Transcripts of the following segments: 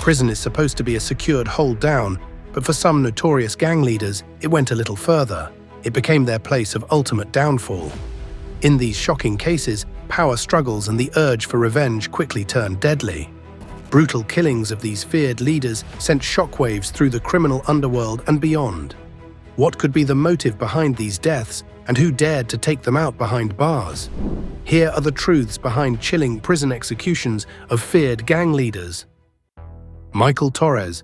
Prison is supposed to be a secured hold down, but for some notorious gang leaders, it went a little further. It became their place of ultimate downfall. In these shocking cases, power struggles and the urge for revenge quickly turned deadly. Brutal killings of these feared leaders sent shockwaves through the criminal underworld and beyond. What could be the motive behind these deaths, and who dared to take them out behind bars? Here are the truths behind chilling prison executions of feared gang leaders. Michael Torres.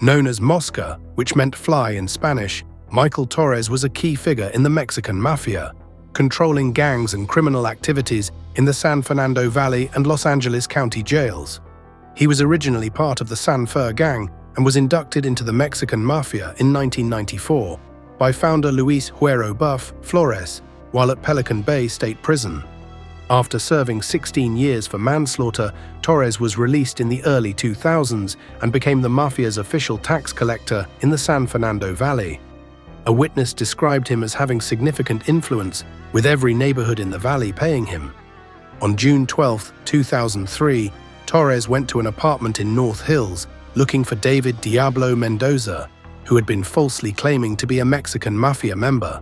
Known as Mosca, which meant fly in Spanish, Michael Torres was a key figure in the Mexican mafia, controlling gangs and criminal activities in the San Fernando Valley and Los Angeles County jails. He was originally part of the San Fer gang and was inducted into the Mexican mafia in 1994 by founder Luis Huero Buff Flores while at Pelican Bay State Prison. After serving 16 years for manslaughter, Torres was released in the early 2000s and became the mafia's official tax collector in the San Fernando Valley. A witness described him as having significant influence, with every neighborhood in the valley paying him. On June 12, 2003, Torres went to an apartment in North Hills looking for David Diablo Mendoza, who had been falsely claiming to be a Mexican mafia member.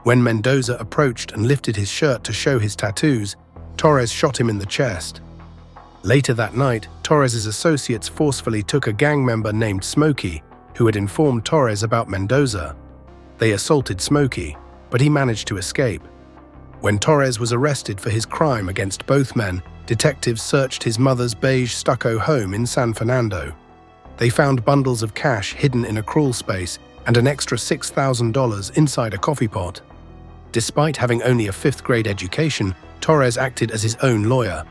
When Mendoza approached and lifted his shirt to show his tattoos, Torres shot him in the chest. Later that night, Torres's associates forcefully took a gang member named Smokey, who had informed Torres about Mendoza. They assaulted Smokey, but he managed to escape. When Torres was arrested for his crime against both men, detectives searched his mother's beige stucco home in San Fernando. They found bundles of cash hidden in a crawl space and an extra $6,000 inside a coffee pot. Despite having only a 5th grade education, Torres acted as his own lawyer.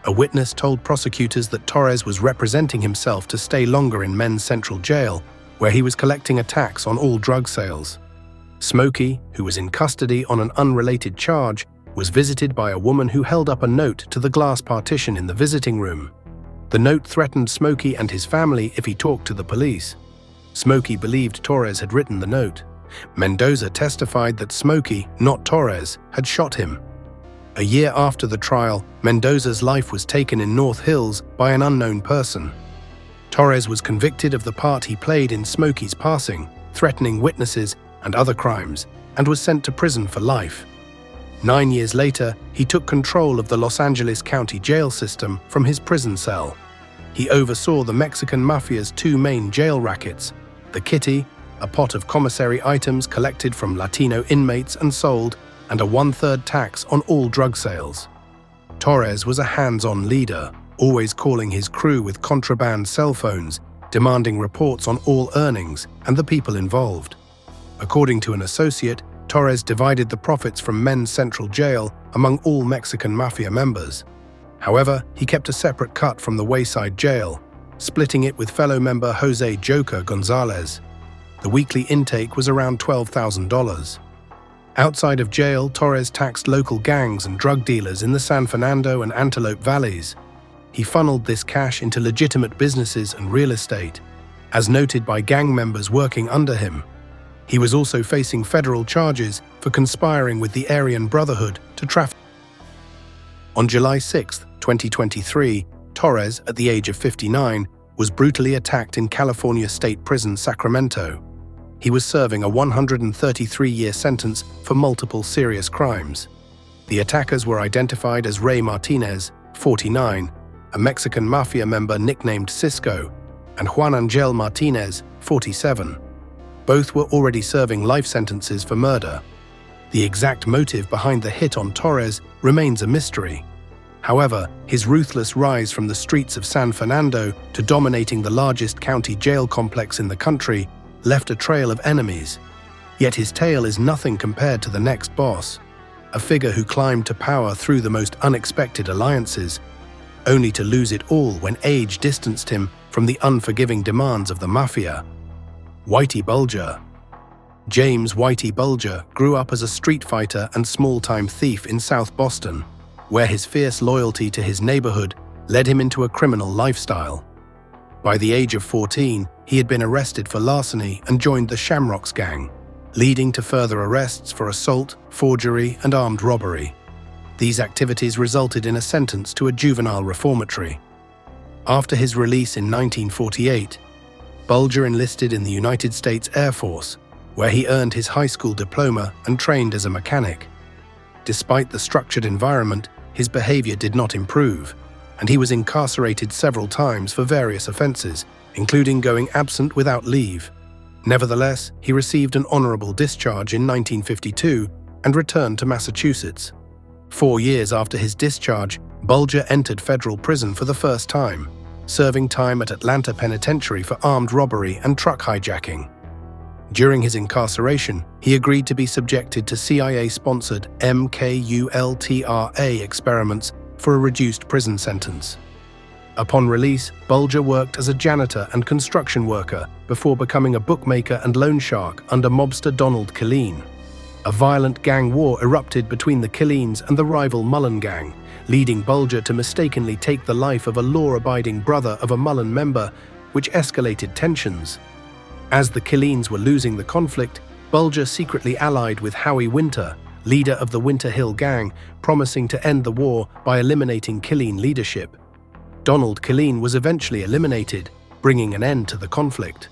A witness told prosecutors that Torres was representing himself to stay longer in Men's Central Jail, where he was collecting a tax on all drug sales. Smokey, who was in custody on an unrelated charge, was visited by a woman who held up a note to the glass partition in the visiting room. The note threatened Smokey and his family if he talked to the police. Smokey believed Torres had written the note. Mendoza testified that Smokey, not Torres, had shot him. A year after the trial, Mendoza's life was taken in North Hills by an unknown person. Torres was convicted of the part he played in Smokey's passing, threatening witnesses and other crimes, and was sent to prison for life. 9 years later, he took control of the Los Angeles County jail system from his prison cell. He oversaw the Mexican mafia's 2 main jail rackets, the kitty, a pot of commissary items collected from Latino inmates and sold, and a 1/3 tax on all drug sales. Torres was a hands-on leader, always calling his crew with contraband cell phones, demanding reports on all earnings and the people involved. According to an associate, Torres divided the profits from Men's Central Jail among all Mexican mafia members. However, he kept a separate cut from the Wayside Jail, splitting it with fellow member Jose "Joker" Gonzalez. The weekly intake was around $12,000. Outside of jail, Torres taxed local gangs and drug dealers in the San Fernando and Antelope valleys. He funneled this cash into legitimate businesses and real estate, as noted by gang members working under him. He was also facing federal charges for conspiring with the Aryan Brotherhood to traffic. On July 6, 2023, Torres, at the age of 59, was brutally attacked in California State Prison, Sacramento. He was serving a 133-year sentence for multiple serious crimes. The attackers were identified as Ray Martinez, 49, a Mexican mafia member nicknamed Cisco, and Juan Angel Martinez, 47. Both were already serving life sentences for murder. The exact motive behind the hit on Torres remains a mystery. However, his ruthless rise from the streets of San Fernando to dominating the largest county jail complex in the country left a trail of enemies. Yet his tale is nothing compared to the next boss, a figure who climbed to power through the most unexpected alliances, only to lose it all when age distanced him from the unforgiving demands of the mafia. Whitey Bulger. James Whitey Bulger grew up as a street fighter and small-time thief in South Boston, where his fierce loyalty to his neighborhood led him into a criminal lifestyle. By the age of 14, he had been arrested for larceny and joined the Shamrocks gang, leading to further arrests for assault, forgery, and armed robbery. These activities resulted in a sentence to a juvenile reformatory. After his release in 1948, Bulger enlisted in the United States Air Force, where he earned his high school diploma and trained as a mechanic. Despite the structured environment, his behavior did not improve, and he was incarcerated several times for various offenses, including going absent without leave. Nevertheless, he received an honorable discharge in 1952 and returned to Massachusetts. 4 years after his discharge, Bulger entered federal prison for the first time, serving time at Atlanta Penitentiary for armed robbery and truck hijacking. During his incarceration, he agreed to be subjected to CIA-sponsored MKULTRA experiments for a reduced prison sentence. Upon release, Bulger worked as a janitor and construction worker before becoming a bookmaker and loan shark under mobster Donald Killeen. A violent gang war erupted between the Killeens and the rival Mullen gang, leading Bulger to mistakenly take the life of a law-abiding brother of a Mullen member, which escalated tensions. As the Killeens were losing the conflict, Bulger secretly allied with Howie Winter, leader of the Winter Hill Gang, promising to end the war by eliminating Killeen leadership. Donald Killeen was eventually eliminated, bringing an end to the conflict.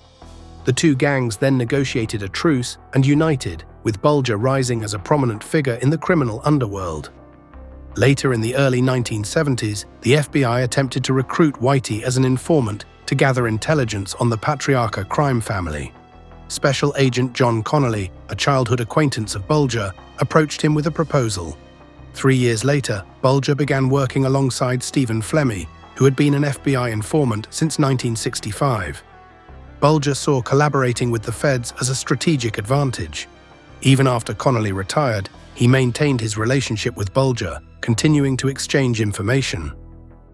The two gangs then negotiated a truce and united, with Bulger rising as a prominent figure in the criminal underworld. Later in the early 1970s, the FBI attempted to recruit Whitey as an informant to gather intelligence on the Patriarca crime family. Special Agent John Connolly, a childhood acquaintance of Bulger, approached him with a proposal. 3 years later, Bulger began working alongside Stephen Flemmi, who had been an FBI informant since 1965. Bulger saw collaborating with the feds as a strategic advantage. Even after Connolly retired, he maintained his relationship with Bulger, continuing to exchange information.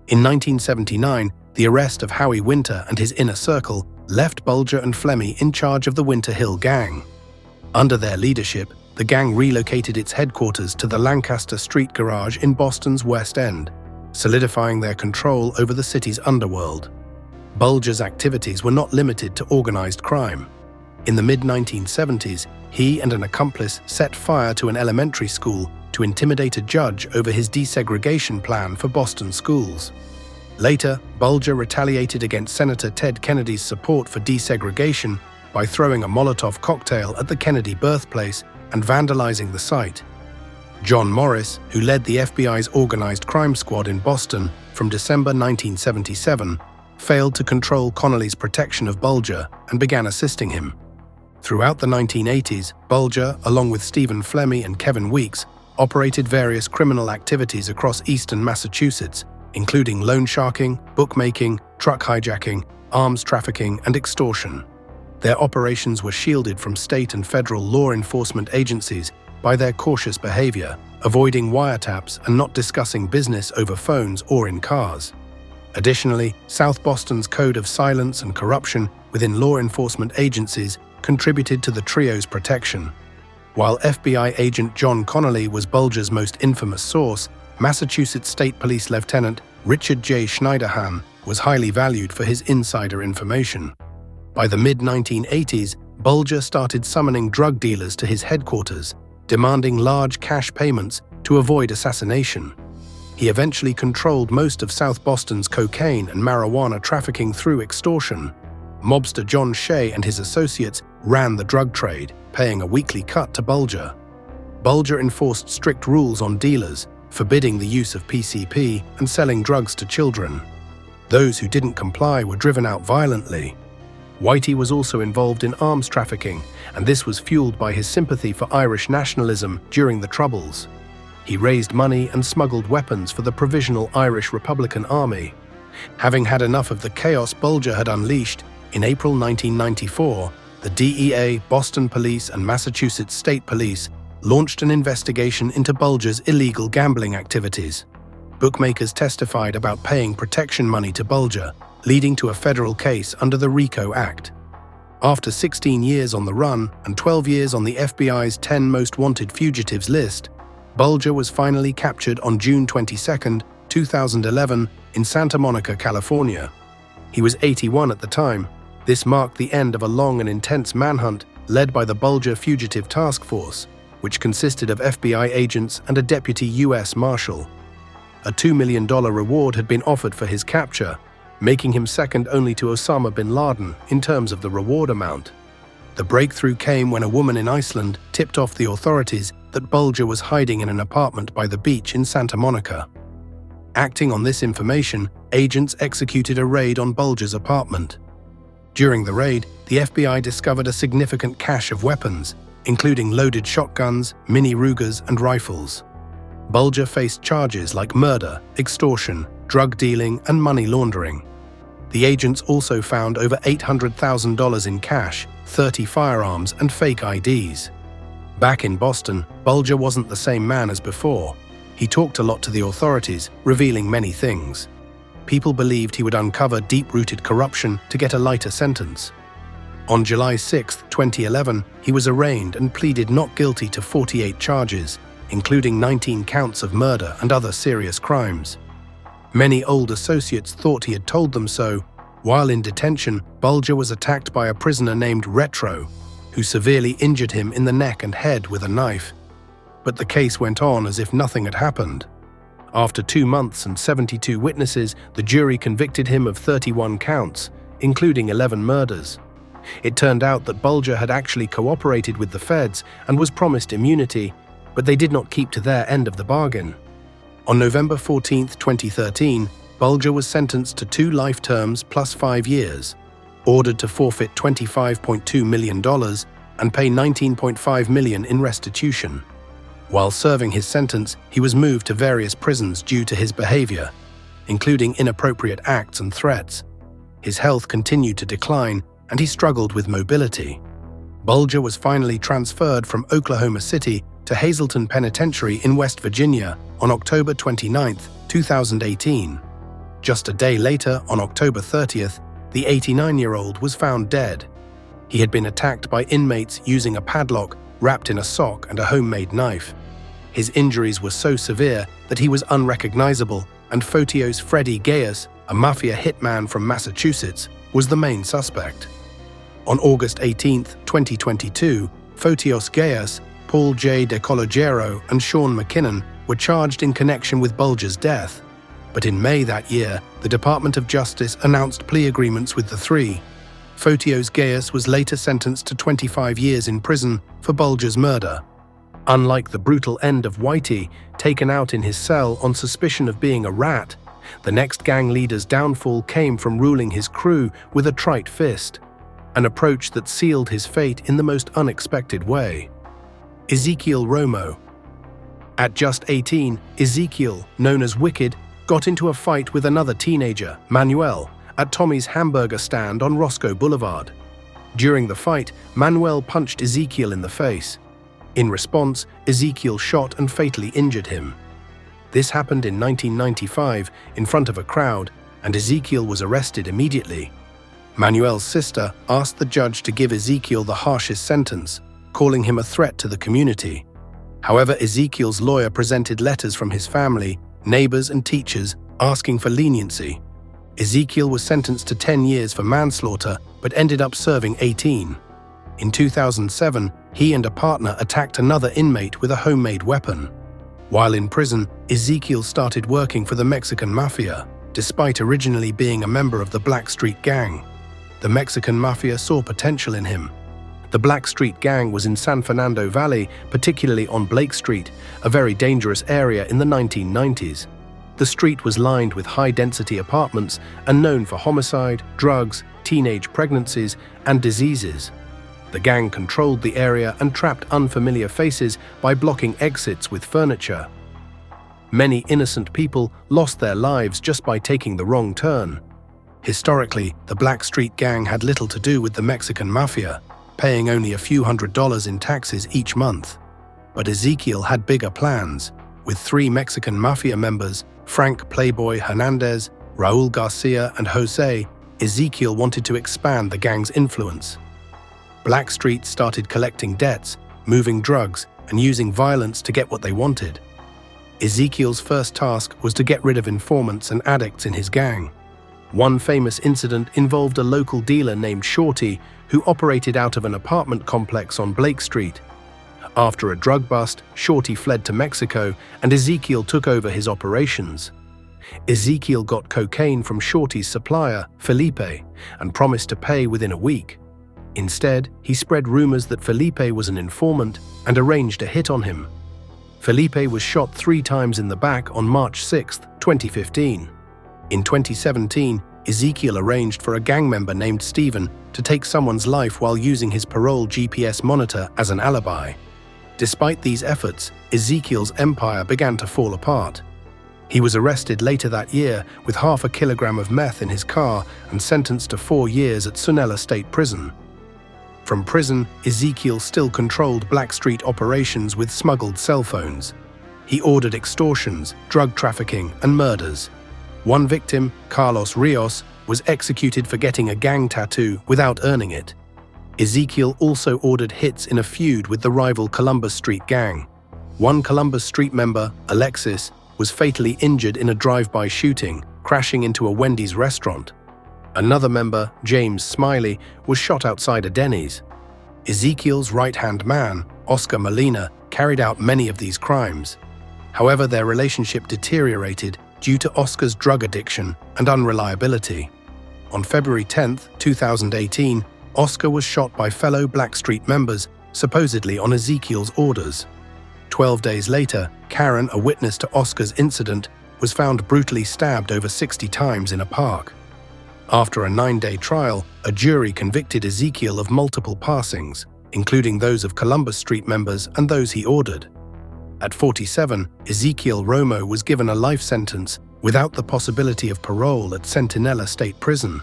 In 1979, the arrest of Howie Winter and his inner circle left Bulger and Flemmi in charge of the Winter Hill Gang. Under their leadership, the gang relocated its headquarters to the Lancaster Street Garage in Boston's West End, solidifying their control over the city's underworld. Bulger's activities were not limited to organized crime. In the mid-1970s, he and an accomplice set fire to an elementary school to intimidate a judge over his desegregation plan for Boston schools. Later, Bulger retaliated against Senator Ted Kennedy's support for desegregation by throwing a Molotov cocktail at the Kennedy birthplace and vandalizing the site. John Morris, who led the FBI's organized crime squad in Boston from December 1977, failed to control Connolly's protection of Bulger and began assisting him. Throughout the 1980s, Bulger, along with Stephen Flemmi and Kevin Weeks, operated various criminal activities across eastern Massachusetts, including loan sharking, bookmaking, truck hijacking, arms trafficking, and extortion. Their operations were shielded from state and federal law enforcement agencies by their cautious behavior, avoiding wiretaps and not discussing business over phones or in cars. Additionally, South Boston's code of silence and corruption within law enforcement agencies contributed to the trio's protection. While FBI agent John Connolly was Bulger's most infamous source, Massachusetts State Police Lieutenant Richard J. Schneiderhan was highly valued for his insider information. By the mid-1980s, Bulger started summoning drug dealers to his headquarters, demanding large cash payments to avoid assassination. He eventually controlled most of South Boston's cocaine and marijuana trafficking through extortion. Mobster John Shea and his associates ran the drug trade, paying a weekly cut to Bulger. Bulger enforced strict rules on dealers, forbidding the use of PCP and selling drugs to children. Those who didn't comply were driven out violently. Whitey was also involved in arms trafficking, and this was fueled by his sympathy for Irish nationalism during the Troubles. He raised money and smuggled weapons for the Provisional Irish Republican Army. Having had enough of the chaos Bulger had unleashed, in April 1994, the DEA, Boston Police, and Massachusetts State Police launched an investigation into Bulger's illegal gambling activities. Bookmakers testified about paying protection money to Bulger, leading to a federal case under the RICO Act. After 16 years on the run and 12 years on the FBI's 10 most wanted fugitives list, Bulger was finally captured on June 22, 2011, in Santa Monica, California. He was 81 at the time. This marked the end of a long and intense manhunt led by the Bulger Fugitive Task Force, which consisted of FBI agents and a deputy U.S. Marshal. A $2 million reward had been offered for his capture, making him second only to Osama bin Laden in terms of the reward amount. The breakthrough came when a woman in Iceland tipped off the authorities that Bulger was hiding in an apartment by the beach in Santa Monica. Acting on this information, agents executed a raid on Bulger's apartment. During the raid, the FBI discovered a significant cache of weapons, including loaded shotguns, mini Rugers, and rifles. Bulger faced charges like murder, extortion, drug dealing, and money laundering. The agents also found over $800,000 in cash, 30 firearms, and fake IDs. Back in Boston, Bulger wasn't the same man as before. He talked a lot to the authorities, revealing many things. People believed he would uncover deep-rooted corruption to get a lighter sentence. On July 6, 2011, he was arraigned and pleaded not guilty to 48 charges, including 19 counts of murder and other serious crimes. Many old associates thought he had told them so. While in detention, Bulger was attacked by a prisoner named Retro, who severely injured him in the neck and head with a knife. But the case went on as if nothing had happened. After 2 months and 72 witnesses, the jury convicted him of 31 counts, including 11 murders. It turned out that Bulger had actually cooperated with the feds and was promised immunity, but they did not keep to their end of the bargain. On November 14, 2013, Bulger was sentenced to 2 life terms plus 5 years, ordered to forfeit $25.2 million and pay $19.5 million in restitution. While serving his sentence, he was moved to various prisons due to his behavior, including inappropriate acts and threats. His health continued to decline, and he struggled with mobility. Bulger was finally transferred from Oklahoma City to Hazleton Penitentiary in West Virginia on October 29, 2018. Just a day later, on October 30th, the 89-year-old was found dead. He had been attacked by inmates using a padlock wrapped in a sock and a homemade knife. His injuries were so severe that he was unrecognizable, and Fotios Freddy Gaius, a mafia hitman from Massachusetts, was the main suspect. On August 18, 2022, Fotios Gaius, Paul J. DeCologero, and Sean McKinnon were charged in connection with Bulger's death. But in May that year, the Department of Justice announced plea agreements with the three. Fotios Gaius was later sentenced to 25 years in prison for Bulger's murder. Unlike the brutal end of Whitey, taken out in his cell on suspicion of being a rat, the next gang leader's downfall came from ruling his crew with a trite fist, an approach that sealed his fate in the most unexpected way. Ezekiel Romo. At just 18, Ezekiel, known as Wicked, got into a fight with another teenager, Manuel, at Tommy's hamburger stand on Roscoe Boulevard. During the fight, Manuel punched Ezekiel in the face. In response, Ezekiel shot and fatally injured him. This happened in 1995 in front of a crowd, and Ezekiel was arrested immediately. Manuel's sister asked the judge to give Ezekiel the harshest sentence, calling him a threat to the community. However, Ezekiel's lawyer presented letters from his family, neighbors, and teachers asking for leniency. Ezekiel was sentenced to 10 years for manslaughter, but ended up serving 18. In 2007, he and a partner attacked another inmate with a homemade weapon. While in prison, Ezekiel started working for the Mexican Mafia, despite originally being a member of the Blackstreet Gang. The Mexican Mafia saw potential in him. The Blackstreet Gang was in San Fernando Valley, particularly on Blake Street, a very dangerous area in the 1990s. The street was lined with high-density apartments and known for homicide, drugs, teenage pregnancies, and diseases. The gang controlled the area and trapped unfamiliar faces by blocking exits with furniture. Many innocent people lost their lives just by taking the wrong turn. Historically, the Blackstreet Gang had little to do with the Mexican Mafia, paying only a few $100s in taxes each month. But Ezekiel had bigger plans. With 3 Mexican Mafia members, Frank Playboy Hernandez, Raul Garcia, and Jose, Ezekiel wanted to expand the gang's influence. Blackstreet started collecting debts, moving drugs, and using violence to get what they wanted. Ezekiel's first task was to get rid of informants and addicts in his gang. One famous incident involved a local dealer named Shorty who operated out of an apartment complex on Blake Street. After a drug bust, Shorty fled to Mexico and Ezekiel took over his operations. Ezekiel got cocaine from Shorty's supplier, Felipe, and promised to pay within a week. Instead, he spread rumors that Felipe was an informant and arranged a hit on him. Felipe was shot 3 times in the back on March 6, 2015. In 2017, Ezekiel arranged for a gang member named Steven to take someone's life while using his parole GPS monitor as an alibi. Despite these efforts, Ezekiel's empire began to fall apart. He was arrested later that year with 0.5 kilogram of meth in his car and sentenced to 4 years at Sunela State Prison. From prison, Ezekiel still controlled Blackstreet operations with smuggled cell phones. He ordered extortions, drug trafficking, and murders. One victim, Carlos Rios, was executed for getting a gang tattoo without earning it. Ezekiel also ordered hits in a feud with the rival Columbus Street gang. One Columbus Street member, Alexis, was fatally injured in a drive-by shooting, crashing into a Wendy's restaurant. Another member, James Smiley, was shot outside a Denny's. Ezekiel's right-hand man, Oscar Molina, carried out many of these crimes. However, their relationship deteriorated due to Oscar's drug addiction and unreliability. On February 10, 2018, Oscar was shot by fellow Blackstreet members, supposedly on Ezekiel's orders. 12 days later, Karen, a witness to Oscar's incident, was found brutally stabbed over 60 times in a park. After a 9-day trial, a jury convicted Ezekiel of multiple passings, including those of Columbus Street members and those he ordered. At 47, Ezekiel Romo was given a life sentence without the possibility of parole at Centinela State Prison.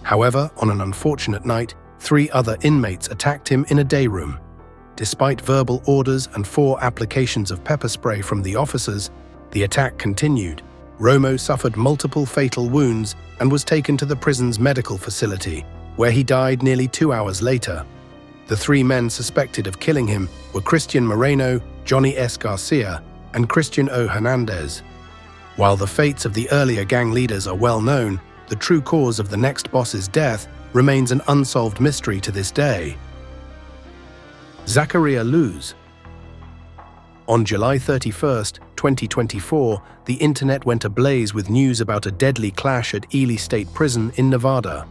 However, on an unfortunate night, 3 other inmates attacked him in a day room. Despite verbal orders and 4 applications of pepper spray from the officers, the attack continued. Romo suffered multiple fatal wounds and was taken to the prison's medical facility, where he died nearly 2 hours later. The 3 men suspected of killing him were Christian Moreno, Johnny S. Garcia, and Christian O. Hernandez. While the fates of the earlier gang leaders are well known, the true cause of the next boss's death remains an unsolved mystery to this day. Zacharia L. On July 31, 2024, the internet went ablaze with news about a deadly clash at Ely State Prison in Nevada.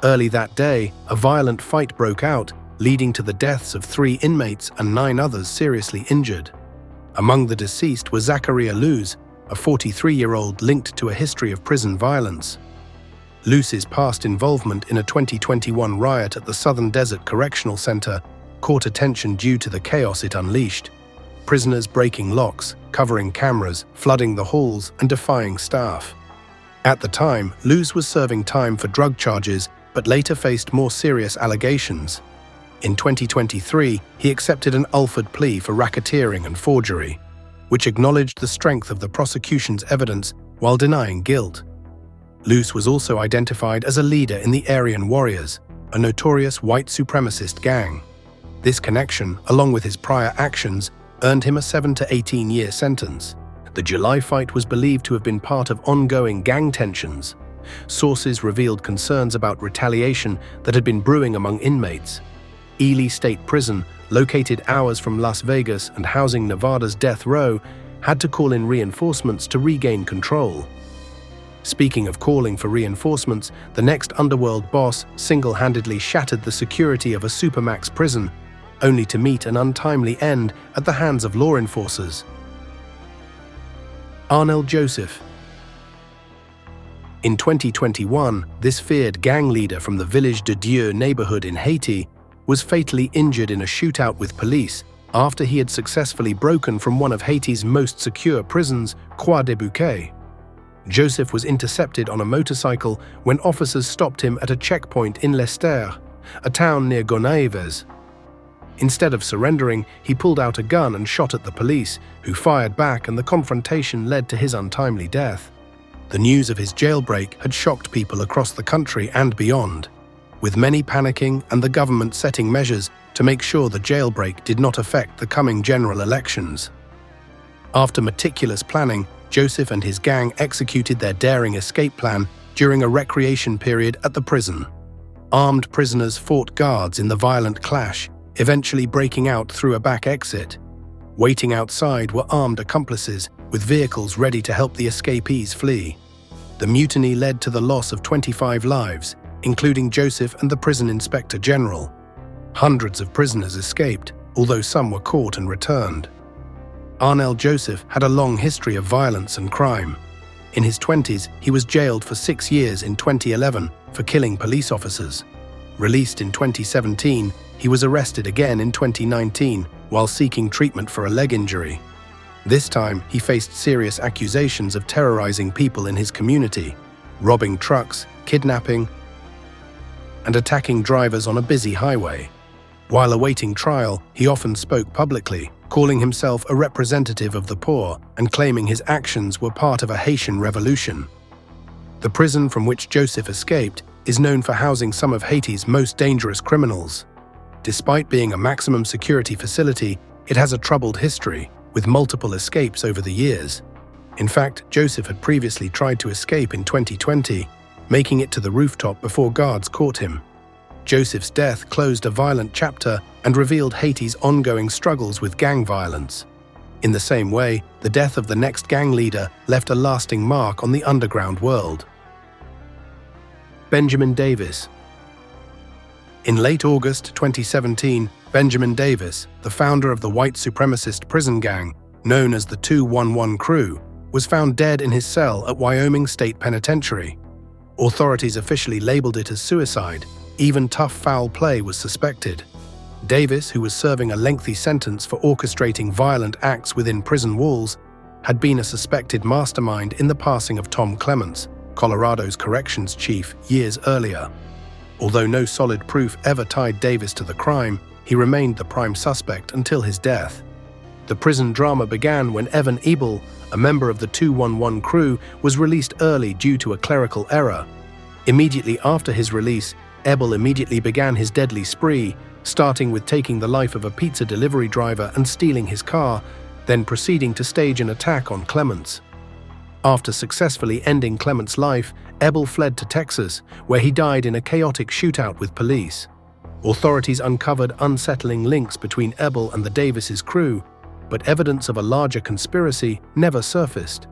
Early that day, a violent fight broke out, leading to the deaths of 3 inmates and 9 others seriously injured. Among the deceased was Zacharia L, a 43-year-old linked to a history of prison violence. Luz's past involvement in a 2021 riot at the Southern Desert Correctional Center caught attention due to the chaos it unleashed. Prisoners breaking locks, covering cameras, flooding the halls, and defying staff. At the time, Luz was serving time for drug charges, but later faced more serious allegations. In 2023, he accepted an Ulford plea for racketeering and forgery, which acknowledged the strength of the prosecution's evidence while denying guilt. Luz was also identified as a leader in the Aryan Warriors, a notorious white supremacist gang. This connection, along with his prior actions, earned him a 7 to 18-year sentence. The July fight was believed to have been part of ongoing gang tensions. Sources revealed concerns about retaliation that had been brewing among inmates. Ely State Prison, located hours from Las Vegas and housing Nevada's death row, had to call in reinforcements to regain control. Speaking of calling for reinforcements, the next underworld boss single-handedly shattered the security of a supermax prison, only to meet an untimely end at the hands of law enforcers. Arnell Joseph. In 2021, this feared gang leader from the Village de Dieu neighborhood in Haiti was fatally injured in a shootout with police after he had successfully broken from one of Haiti's most secure prisons, Croix des Bouquets. Joseph was intercepted on a motorcycle when officers stopped him at a checkpoint in Lester, a town near Gonaives. Instead of surrendering, he pulled out a gun and shot at the police, who fired back, and the confrontation led to his untimely death. The news of his jailbreak had shocked people across the country and beyond, with many panicking and the government setting measures to make sure the jailbreak did not affect the coming general elections. After meticulous planning, Joseph and his gang executed their daring escape plan during a recreation period at the prison. Armed prisoners fought guards in the violent clash, eventually breaking out through a back exit. Waiting outside were armed accomplices, with vehicles ready to help the escapees flee. The mutiny led to the loss of 25 lives, including Joseph and the prison inspector general. Hundreds of prisoners escaped, although some were caught and returned. Arnell Joseph had a long history of violence and crime. In his 20s, he was jailed for 6 years in 2011 for killing police officers. Released in 2017, he was arrested again in 2019 while seeking treatment for a leg injury. This time, he faced serious accusations of terrorizing people in his community, robbing trucks, kidnapping, and attacking drivers on a busy highway. While awaiting trial, he often spoke publicly, calling himself a representative of the poor and claiming his actions were part of a Haitian revolution. The prison from which Joseph escaped is known for housing some of Haiti's most dangerous criminals. Despite being a maximum security facility, it has a troubled history, with multiple escapes over the years. In fact, Joseph had previously tried to escape in 2020, making it to the rooftop before guards caught him. Joseph's death closed a violent chapter and revealed Haiti's ongoing struggles with gang violence. In the same way, the death of the next gang leader left a lasting mark on the underground world. Benjamin Davis. In late August 2017, Benjamin Davis, the founder of the white supremacist prison gang known as the 211 Crew, was found dead in his cell at Wyoming State Penitentiary. Authorities officially labeled it as suicide. Even tough foul play was suspected. Davis, who was serving a lengthy sentence for orchestrating violent acts within prison walls, had been a suspected mastermind in the passing of Tom Clements, Colorado's corrections chief, years earlier. Although no solid proof ever tied Davis to the crime, he remained the prime suspect until his death. The prison drama began when Evan Ebel, a member of the 211 Crew, was released early due to a clerical error. Immediately after his release, Ebel immediately began his deadly spree, starting with taking the life of a pizza delivery driver and stealing his car, then proceeding to stage an attack on Clements. After successfully ending Clements' life, Ebel fled to Texas, where he died in a chaotic shootout with police. Authorities uncovered unsettling links between Ebel and the Davis' crew, but evidence of a larger conspiracy never surfaced.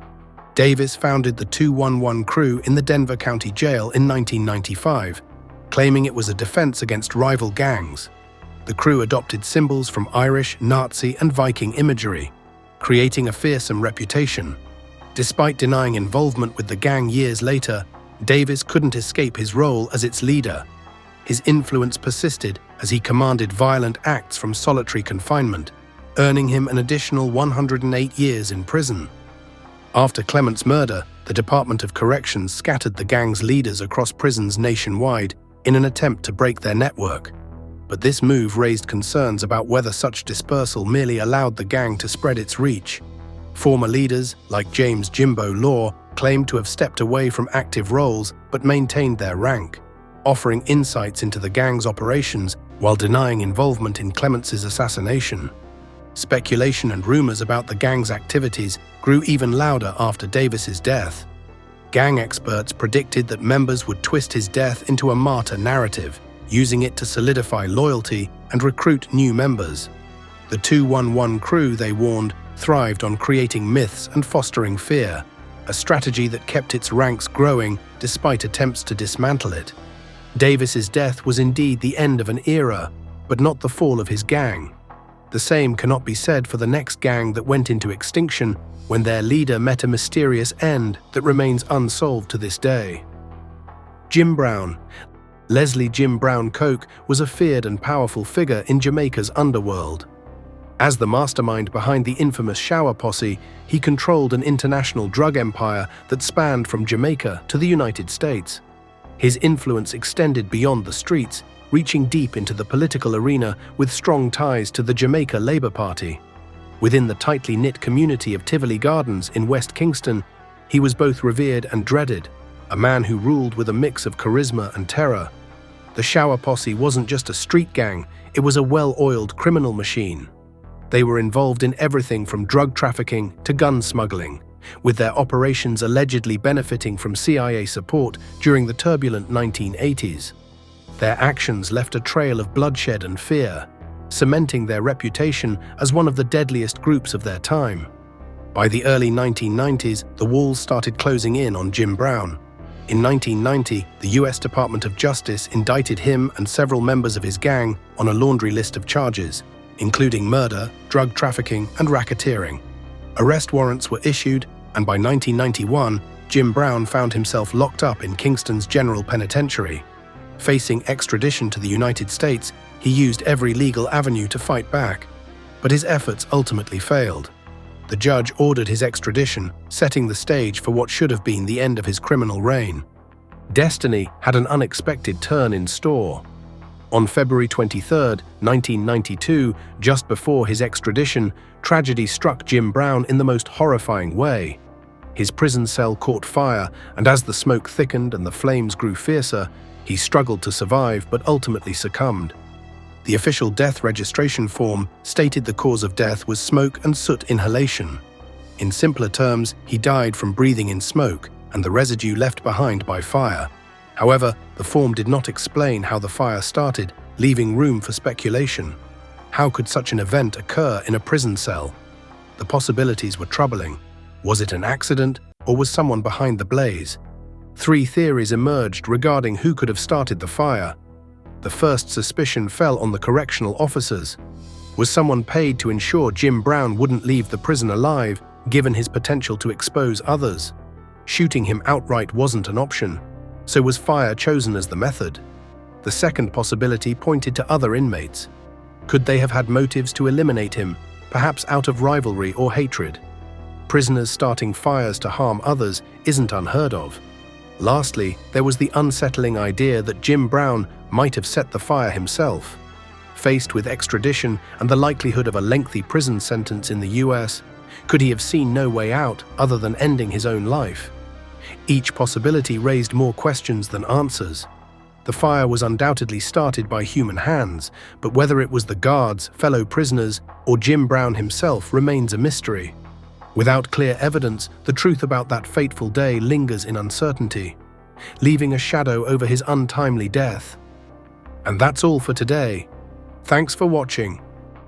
Davis founded the 211 Crew in the Denver County Jail in 1995, claiming it was a defense against rival gangs. The crew adopted symbols from Irish, Nazi, and Viking imagery, creating a fearsome reputation. Despite denying involvement with the gang years later, Davis couldn't escape his role as its leader. His influence persisted as he commanded violent acts from solitary confinement, earning him an additional 108 years in prison. After Clements' murder, the Department of Corrections scattered the gang's leaders across prisons nationwide in an attempt to break their network. But this move raised concerns about whether such dispersal merely allowed the gang to spread its reach. Former leaders, like James "Jimbo" Law, claimed to have stepped away from active roles but maintained their rank, offering insights into the gang's operations while denying involvement in Clements' assassination. Speculation and rumors about the gang's activities grew even louder after Davis's death. Gang experts predicted that members would twist his death into a martyr narrative, using it to solidify loyalty and recruit new members. The 211 Crew, they warned, thrived on creating myths and fostering fear, a strategy that kept its ranks growing despite attempts to dismantle it. Davis's death was indeed the end of an era, but not the fall of his gang. The same cannot be said for the next gang that went into extinction when their leader met a mysterious end that remains unsolved to this day. Jim Brown. Leslie Jim Brown Coke was a feared and powerful figure in Jamaica's underworld. As the mastermind behind the infamous Shower Posse, he controlled an international drug empire that spanned from Jamaica to the United States. His influence extended beyond the streets, reaching deep into the political arena with strong ties to the Jamaica Labour Party. Within the tightly knit community of Tivoli Gardens in West Kingston, he was both revered and dreaded, a man who ruled with a mix of charisma and terror. The Shower Posse wasn't just a street gang, it was a well-oiled criminal machine. They were involved in everything from drug trafficking to gun smuggling, with their operations allegedly benefiting from CIA support during the turbulent 1980s. Their actions left a trail of bloodshed and fear, cementing their reputation as one of the deadliest groups of their time. By the early 1990s, the walls started closing in on Jim Brown. In 1990, the US Department of Justice indicted him and several members of his gang on a laundry list of charges, including murder, drug trafficking, and racketeering. Arrest warrants were issued, and by 1991, Jim Brown found himself locked up in Kingston's General Penitentiary. Facing extradition to the United States, he used every legal avenue to fight back, but his efforts ultimately failed. The judge ordered his extradition, setting the stage for what should have been the end of his criminal reign. Destiny had an unexpected turn in store. On February 23, 1992, just before his extradition, tragedy struck Jim Brown in the most horrifying way. His prison cell caught fire, and as the smoke thickened and the flames grew fiercer, he struggled to survive but ultimately succumbed. The official death registration form stated the cause of death was smoke and soot inhalation. In simpler terms, he died from breathing in smoke and the residue left behind by fire. However, the form did not explain how the fire started, leaving room for speculation. How could such an event occur in a prison cell? The possibilities were troubling. Was it an accident, or was someone behind the blaze? 3 theories emerged regarding who could have started the fire. The first suspicion fell on the correctional officers. Was someone paid to ensure Jim Brown wouldn't leave the prison alive, given his potential to expose others? Shooting him outright wasn't an option, so was fire chosen as the method? The second possibility pointed to other inmates. Could they have had motives to eliminate him, perhaps out of rivalry or hatred? Prisoners starting fires to harm others isn't unheard of. Lastly, there was the unsettling idea that Jim Brown might have set the fire himself. Faced with extradition and the likelihood of a lengthy prison sentence in the US, could he have seen no way out other than ending his own life? Each possibility raised more questions than answers. The fire was undoubtedly started by human hands, but whether it was the guards, fellow prisoners, or Jim Brown himself remains a mystery. Without clear evidence, the truth about that fateful day lingers in uncertainty, leaving a shadow over his untimely death. And that's all for today. Thanks for watching.